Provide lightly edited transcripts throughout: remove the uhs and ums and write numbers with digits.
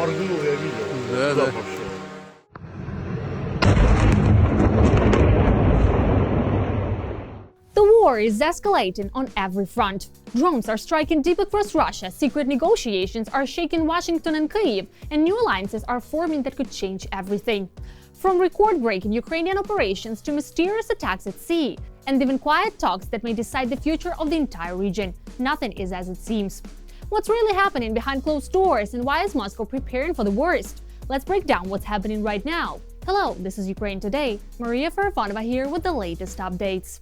моргнул, я видел. Да, Туда да. пошел. The war is escalating on every front. Drones are striking deep across Russia, secret negotiations are shaking Washington and Kyiv, and new alliances are forming that could change everything. From record-breaking Ukrainian operations to mysterious attacks at sea, and even quiet talks that may decide the future of the entire region, nothing is as it seems. What's really happening behind closed doors, and why is Moscow preparing for the worst? Let's break down what's happening right now. Hello, this is Ukraine Today. Maria Farafonova here with the latest updates.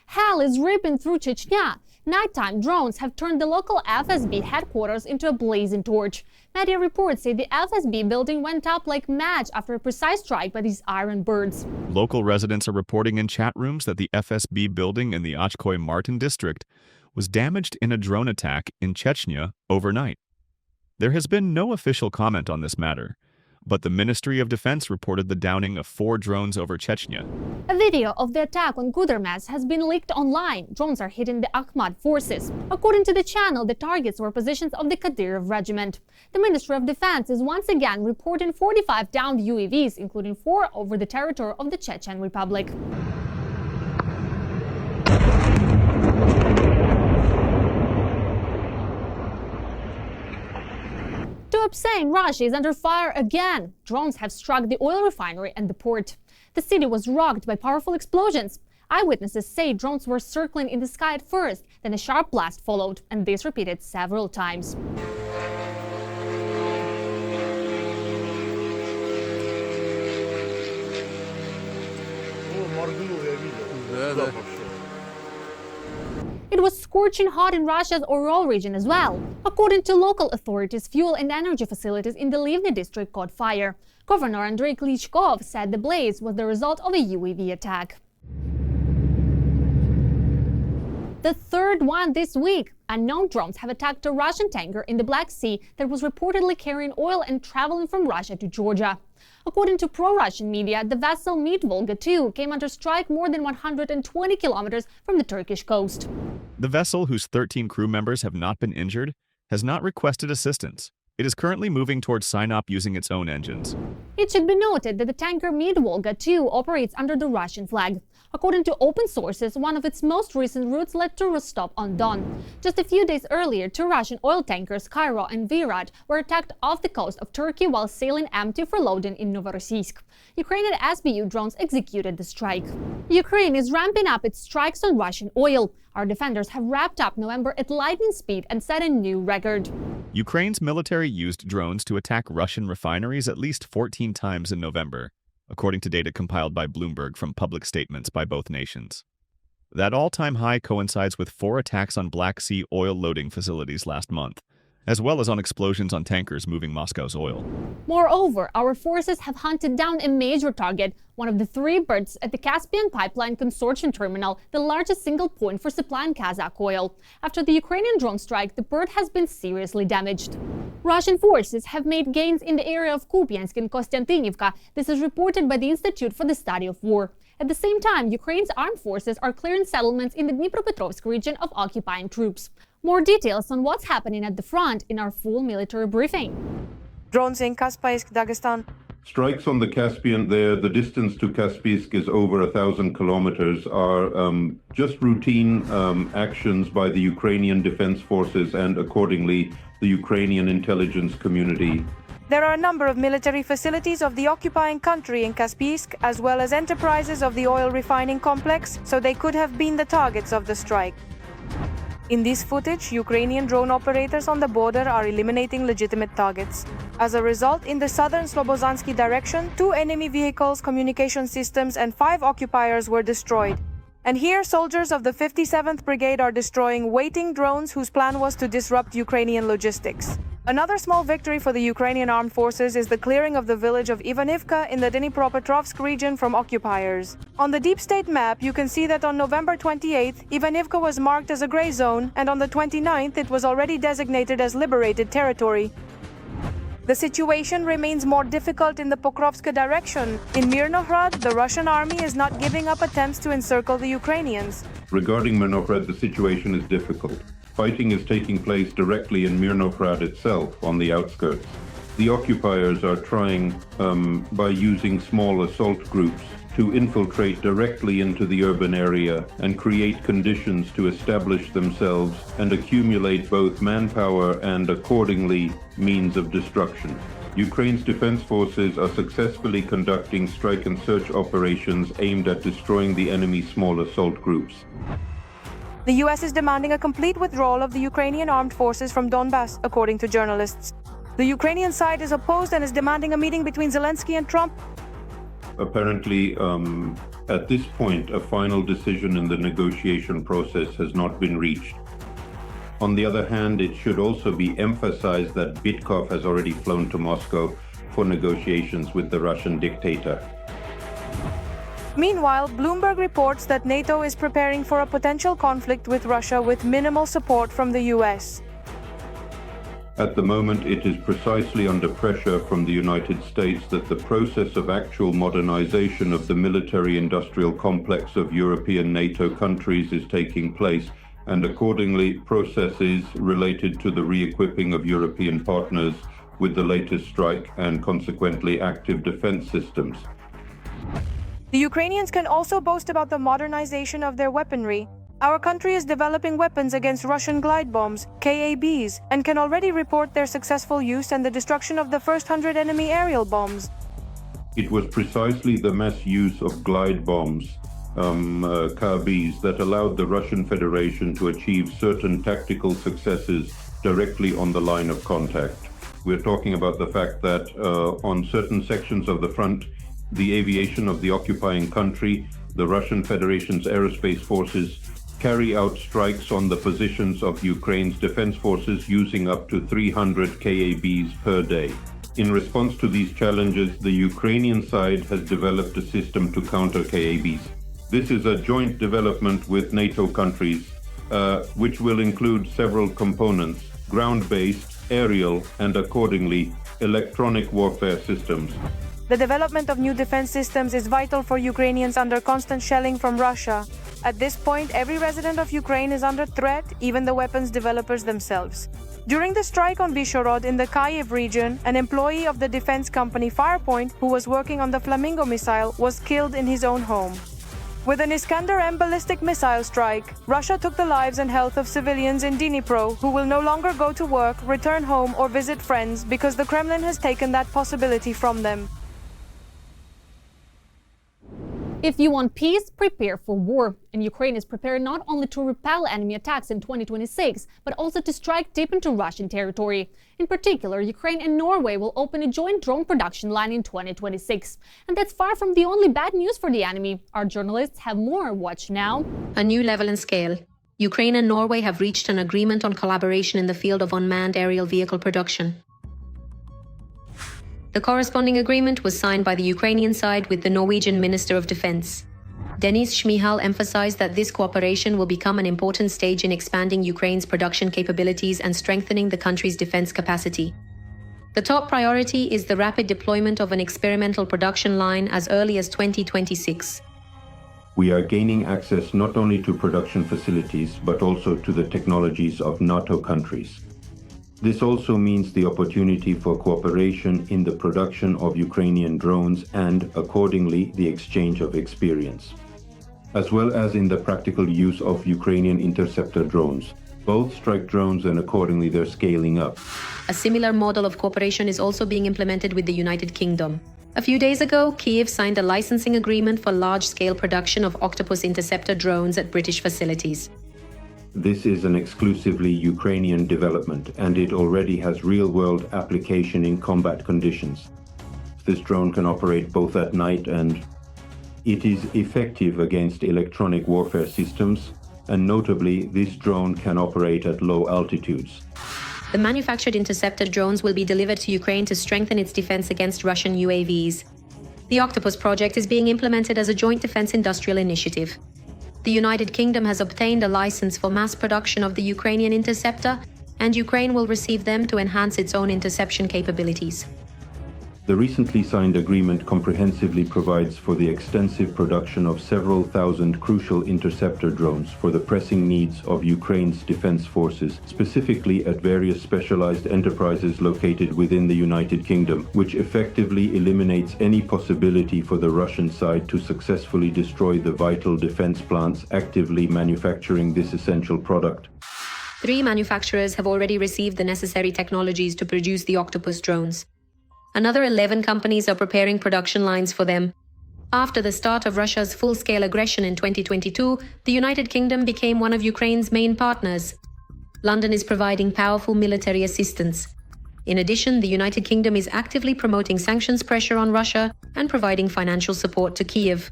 Hell is ripping through Chechnya. Nighttime drones have turned the local FSB headquarters into a blazing torch. Media reports say the FSB building went up like match after a precise strike by these iron birds. Local residents are reporting in chat rooms that the FSB building in the Ochkoy Martin district was damaged in a drone attack in Chechnya overnight. There has been no official comment on this matter, but the Ministry of Defense reported the downing of 4 drones over Chechnya. A video of the attack on Gudermes has been leaked online. Drones are hitting the Akhmat forces. According to the channel, the targets were positions of the Kadyrov regiment. The Ministry of Defense is once again reporting 45 downed UAVs, including 4 over the territory of the Chechen Republic. Saying Russia is under fire again. Drones have struck the oil refinery and the port. The city was rocked by powerful explosions. Eyewitnesses say drones were circling in the sky at first, then a sharp blast followed, and this repeated several times. Ну, моргнул, я видел. Да, Туда да. пошел. It was scorching hot in Russia's Ural region as well. According to local authorities, fuel and energy facilities in the Livny district caught fire. Governor Andrei Klitschkov said the blaze was the result of a UAV attack. The third one this week. Unknown drones have attacked a Russian tanker in the Black Sea that was reportedly carrying oil and traveling from Russia to Georgia. According to pro-Russian media, the vessel Meet Volga 2 came under strike more than 120 kilometers from the Turkish coast. The vessel, whose 13 crew members have not been injured, has not requested assistance. It is currently moving towards Sinop using its own engines. It should be noted that the tanker Meet Volga 2 operates under the Russian flag. According to open sources, one of its most recent routes led to Rostov-on-Don. Just a few days earlier, 2 Russian oil tankers, Cairo and Virat, were attacked off the coast of Turkey while sailing empty for loading in Novorossiysk. Ukrainian SBU drones executed the strike. Ukraine is ramping up its strikes on Russian oil. Our defenders have wrapped up November at lightning speed and set a new record. Ukraine's military used drones to attack Russian refineries at least 14 times in November, according to data compiled by Bloomberg from public statements by both nations. That all-time high coincides with 4 attacks on Black Sea oil loading facilities last month, as well as on explosions on tankers moving Moscow's oil. Moreover, our forces have hunted down a major target, one of the 3 birds at the Caspian Pipeline Consortium terminal, the largest single point for supplying Kazakh oil. After the Ukrainian drone strike, the bird has been seriously damaged. Russian forces have made gains in the area of Kupiansk and Kostiantynivka. This is reported by the Institute for the Study of War. At the same time, Ukraine's armed forces are clearing settlements in the Dnipropetrovsk region of occupying troops. More details on what's happening at the front in our full military briefing. Drones in Kaspisk, Dagestan. Strikes on the Caspian there, the distance to Kaspisk is over 1,000 kilometers, are just routine actions by the Ukrainian Defense Forces and accordingly the Ukrainian intelligence community. There are a number of military facilities of the occupying country in Kaspisk, as well as enterprises of the oil refining complex, so they could have been the targets of the strike. In this footage, Ukrainian drone operators on the border are eliminating legitimate targets. As a result, in the southern Slobozansky direction, 2 enemy vehicles, communication systems, and 5 occupiers were destroyed. And here, soldiers of the 57th Brigade are destroying waiting drones whose plan was to disrupt Ukrainian logistics. Another small victory for the Ukrainian armed forces is the clearing of the village of Ivanivka in the Dnipropetrovsk region from occupiers. On the deep state map, you can see that on November 28th, Ivanivka was marked as a gray zone, and on the 29th, it was already designated as liberated territory. The situation remains more difficult in the Pokrovska direction. In Mirnohrad, the Russian army is not giving up attempts to encircle the Ukrainians. Regarding Mirnohrad, the situation is difficult. Fighting is taking place directly in Mirnograd itself, on the outskirts. The occupiers are trying, by using small assault groups, to infiltrate directly into the urban area and create conditions to establish themselves and accumulate both manpower and, accordingly, means of destruction. Ukraine's defense forces are successfully conducting strike and search operations aimed at destroying the enemy's small assault groups. The US is demanding a complete withdrawal of the Ukrainian armed forces from Donbass, according to journalists. The Ukrainian side is opposed and is demanding a meeting between Zelensky and Trump. Apparently, at this point, a final decision in the negotiation process has not been reached. On the other hand, it should also be emphasized that Bitkov has already flown to Moscow for negotiations with the Russian dictator. Meanwhile, Bloomberg reports that NATO is preparing for a potential conflict with Russia with minimal support from the US. At the moment, it is precisely under pressure from the United States that the process of actual modernization of the military-industrial complex of European NATO countries is taking place, and accordingly, processes related to the re-equipping of European partners with the latest strike and consequently active defense systems. The Ukrainians can also boast about the modernization of their weaponry. Our country is developing weapons against Russian glide bombs, KABs, and can already report their successful use and the destruction of the first 100 enemy aerial bombs. It was precisely the mass use of glide bombs, KABs, that allowed the Russian Federation to achieve certain tactical successes directly on the line of contact. We're talking about the fact that on certain sections of the front, the aviation of the occupying country, the Russian Federation's aerospace forces, carry out strikes on the positions of Ukraine's defense forces using up to 300 KABs per day. In response to these challenges, the Ukrainian side has developed a system to counter KABs. This is a joint development with NATO countries, which will include several components: ground-based, aerial, and accordingly, electronic warfare systems. The development of new defense systems is vital for Ukrainians under constant shelling from Russia. At this point, every resident of Ukraine is under threat, even the weapons developers themselves. During the strike on Vishorod in the Kyiv region, an employee of the defense company Firepoint, who was working on the Flamingo missile, was killed in his own home. With an Iskander-M ballistic missile strike, Russia took the lives and health of civilians in Dnipro who will no longer go to work, return home, or visit friends because the Kremlin has taken that possibility from them. If you want peace, prepare for war. And Ukraine is prepared not only to repel enemy attacks in 2026, but also to strike deep into Russian territory. In particular, Ukraine and Norway will open a joint drone production line in 2026. And that's far from the only bad news for the enemy. Our journalists have more. Watch now. A new level and scale. Ukraine and Norway have reached an agreement on collaboration in the field of unmanned aerial vehicle production. The corresponding agreement was signed by the Ukrainian side with the Norwegian Minister of Defense. Denis Shmyhal emphasized that this cooperation will become an important stage in expanding Ukraine's production capabilities and strengthening the country's defense capacity. The top priority is the rapid deployment of an experimental production line as early as 2026. We are gaining access not only to production facilities, but also to the technologies of NATO countries. This also means the opportunity for cooperation in the production of Ukrainian drones and, accordingly, the exchange of experience, as well as in the practical use of Ukrainian interceptor drones. Both strike drones and accordingly they're scaling up. A similar model of cooperation is also being implemented with the United Kingdom. A few days ago, Kyiv signed a licensing agreement for large-scale production of Octopus interceptor drones at British facilities. This is an exclusively Ukrainian development, and it already has real-world application in combat conditions. This drone can operate both at night and it is effective against electronic warfare systems, and notably, this drone can operate at low altitudes. The manufactured interceptor drones will be delivered to Ukraine to strengthen its defense against Russian UAVs. The Octopus project is being implemented as a joint defense industrial initiative. The United Kingdom has obtained a license for mass production of the Ukrainian interceptor, and Ukraine will receive them to enhance its own interception capabilities. The recently signed agreement comprehensively provides for the extensive production of several thousand crucial interceptor drones for the pressing needs of Ukraine's defense forces, specifically at various specialized enterprises located within the United Kingdom, which effectively eliminates any possibility for the Russian side to successfully destroy the vital defense plants actively manufacturing this essential product. 3 manufacturers have already received the necessary technologies to produce the Octopus drones. Another 11 companies are preparing production lines for them. After the start of Russia's full-scale aggression in 2022, the United Kingdom became one of Ukraine's main partners. London is providing powerful military assistance. In addition, the United Kingdom is actively promoting sanctions pressure on Russia and providing financial support to Kyiv.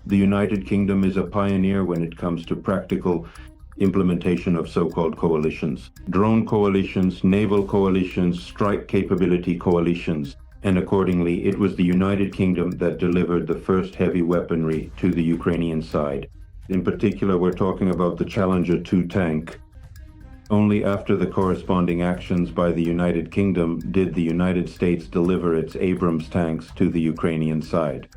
The United Kingdom is a pioneer when it comes to practical implementation of so-called coalitions. Drone coalitions, naval coalitions, strike capability coalitions, and accordingly, it was the United Kingdom that delivered the first heavy weaponry to the Ukrainian side. In particular, we're talking about the Challenger 2 tank. Only after the corresponding actions by the United Kingdom did the United States deliver its Abrams tanks to the Ukrainian side.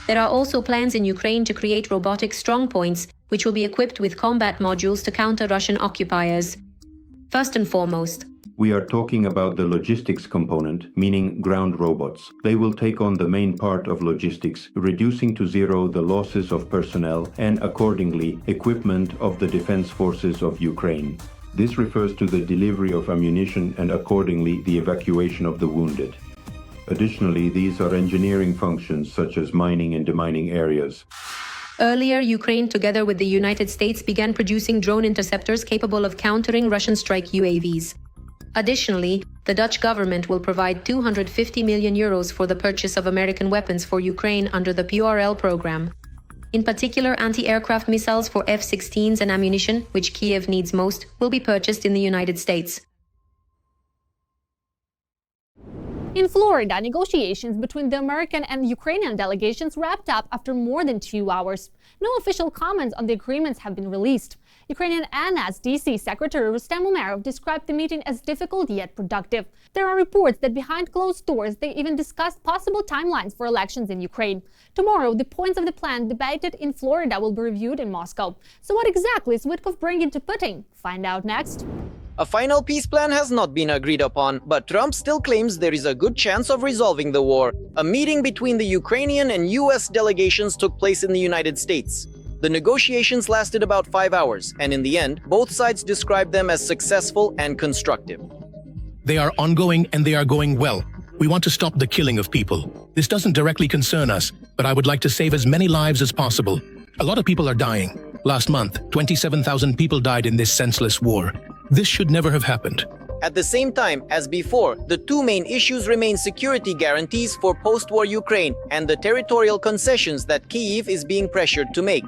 There are also plans in Ukraine to create robotic strongpoints, which will be equipped with combat modules to counter Russian occupiers. First and foremost, we are talking about the logistics component, meaning ground robots. They will take on the main part of logistics, reducing to zero the losses of personnel and, accordingly, equipment of the defense forces of Ukraine. This refers to the delivery of ammunition and, accordingly, the evacuation of the wounded. Additionally, these are engineering functions such as mining and demining areas. Earlier, Ukraine, together with the United States, began producing drone interceptors capable of countering Russian strike UAVs. Additionally, the Dutch government will provide €250 million for the purchase of American weapons for Ukraine under the PRL program. In particular, anti-aircraft missiles for F-16s and ammunition, which Kyiv needs most, will be purchased in the United States. In Florida, negotiations between the American and Ukrainian delegations wrapped up after more than 2 hours. No official comments on the agreements have been released. Ukrainian NSDC Secretary Rustem Umerov described the meeting as difficult yet productive. There are reports that behind closed doors they even discussed possible timelines for elections in Ukraine. Tomorrow, the points of the plan debated in Florida will be reviewed in Moscow. So what exactly is Witkoff bringing to Putin? Find out next. A final peace plan has not been agreed upon, but Trump still claims there is a good chance of resolving the war. A meeting between the Ukrainian and US delegations took place in the United States. The negotiations lasted about 5 hours, and in the end, both sides described them as successful and constructive. They are ongoing and they are going well. We want to stop the killing of people. This doesn't directly concern us, but I would like to save as many lives as possible. A lot of people are dying. Last month, 27,000 people died in this senseless war. This should never have happened. At the same time, as before, the two main issues remain security guarantees for post-war Ukraine and the territorial concessions that Kyiv is being pressured to make.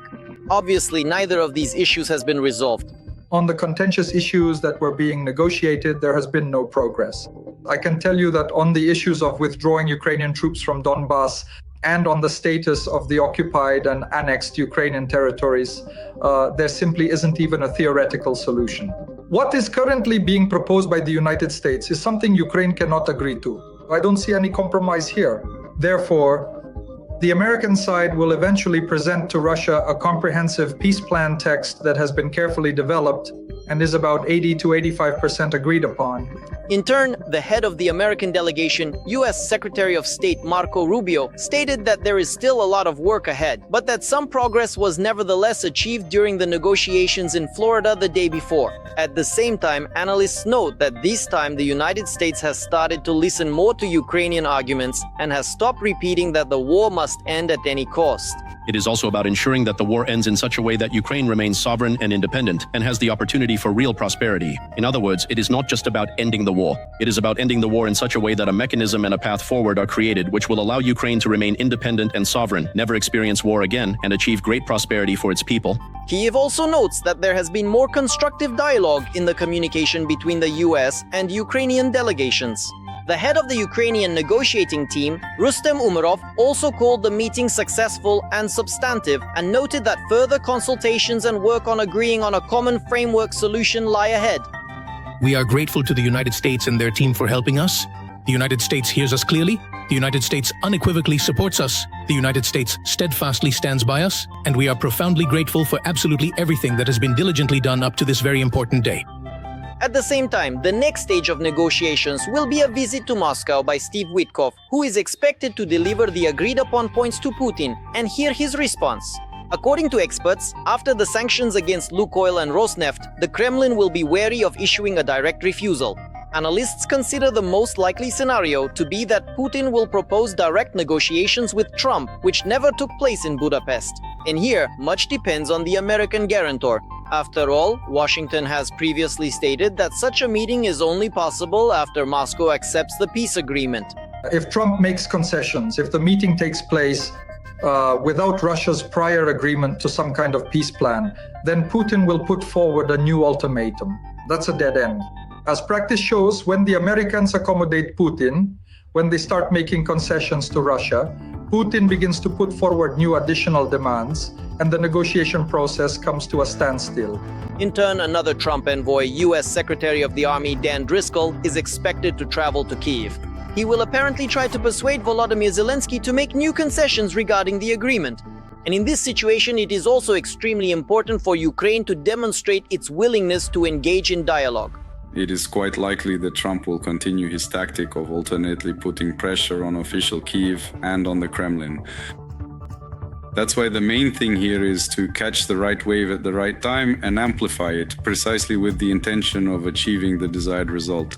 Obviously, neither of these issues has been resolved. On the contentious issues that were being negotiated, there has been no progress. I can tell you that on the issues of withdrawing Ukrainian troops from Donbass and on the status of the occupied and annexed Ukrainian territories, there simply isn't even a theoretical solution. What is currently being proposed by the United States is something Ukraine cannot agree to. I don't see any compromise here. Therefore, the American side will eventually present to Russia a comprehensive peace plan text that has been carefully developed and is about 80 to 85% agreed upon. In turn, the head of the American delegation, U.S. Secretary of State Marco Rubio, stated that there is still a lot of work ahead, but that some progress was nevertheless achieved during the negotiations in Florida the day before. At the same time, analysts note that this time the United States has started to listen more to Ukrainian arguments and has stopped repeating that the war must end at any cost. It is also about ensuring that the war ends in such a way that Ukraine remains sovereign and independent and has the opportunity for real prosperity. In other words, it is not just about ending the war. It is about ending the war in such a way that a mechanism and a path forward are created which will allow Ukraine to remain independent and sovereign, never experience war again, and achieve great prosperity for its people. Kyiv also notes that there has been more constructive dialogue in the communication between the US and Ukrainian delegations. The head of the Ukrainian negotiating team, Rustem Umerov, also called the meeting successful and substantive and noted that further consultations and work on agreeing on a common framework solution lie ahead. We are grateful to the United States and their team for helping us. The United States hears us clearly, The United States unequivocally supports us, the United States steadfastly stands by us, and we are profoundly grateful for absolutely everything that has been diligently done up to this very important day. At the same time, the next stage of negotiations will be a visit to Moscow by Steve Witkoff, who is expected to deliver the agreed-upon points to Putin and hear his response. According to experts, after the sanctions against Lukoil and Rosneft, the Kremlin will be wary of issuing a direct refusal. Analysts consider the most likely scenario to be that Putin will propose direct negotiations with Trump, which never took place in Budapest. And here, much depends on the American guarantor. After all, Washington has previously stated that such a meeting is only possible after Moscow accepts the peace agreement. If Trump makes concessions, if the meeting takes place without Russia's prior agreement to some kind of peace plan, then Putin will put forward a new ultimatum. That's a dead end. As practice shows, when the Americans accommodate Putin, when they start making concessions to Russia, Putin begins to put forward new additional demands, and the negotiation process comes to a standstill. In turn, another Trump envoy, U.S. Secretary of the Army Dan Driscoll, is expected to travel to Kyiv. He will apparently try to persuade Volodymyr Zelensky to make new concessions regarding the agreement. And in this situation, it is also extremely important for Ukraine to demonstrate its willingness to engage in dialogue. It is quite likely that Trump will continue his tactic of alternately putting pressure on official Kyiv and on the Kremlin. That's why the main thing here is to catch the right wave at the right time and amplify it, precisely with the intention of achieving the desired result.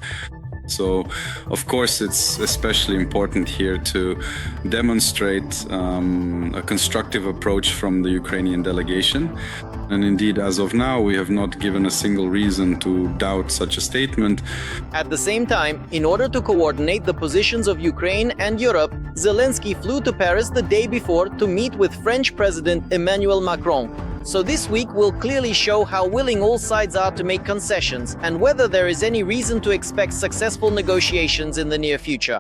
So, of course, it's especially important here to demonstrate a constructive approach from the Ukrainian delegation. And indeed, as of now, we have not given a single reason to doubt such a statement. At the same time, in order to coordinate the positions of Ukraine and Europe, Zelensky flew to Paris the day before to meet with French President Emmanuel Macron. So this week will clearly show how willing all sides are to make concessions and whether there is any reason to expect successful negotiations in the near future.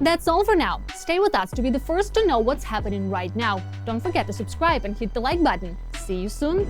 That's all for now. Stay with us to be the first to know what's happening right now. Don't forget to subscribe and hit the like button. See you soon!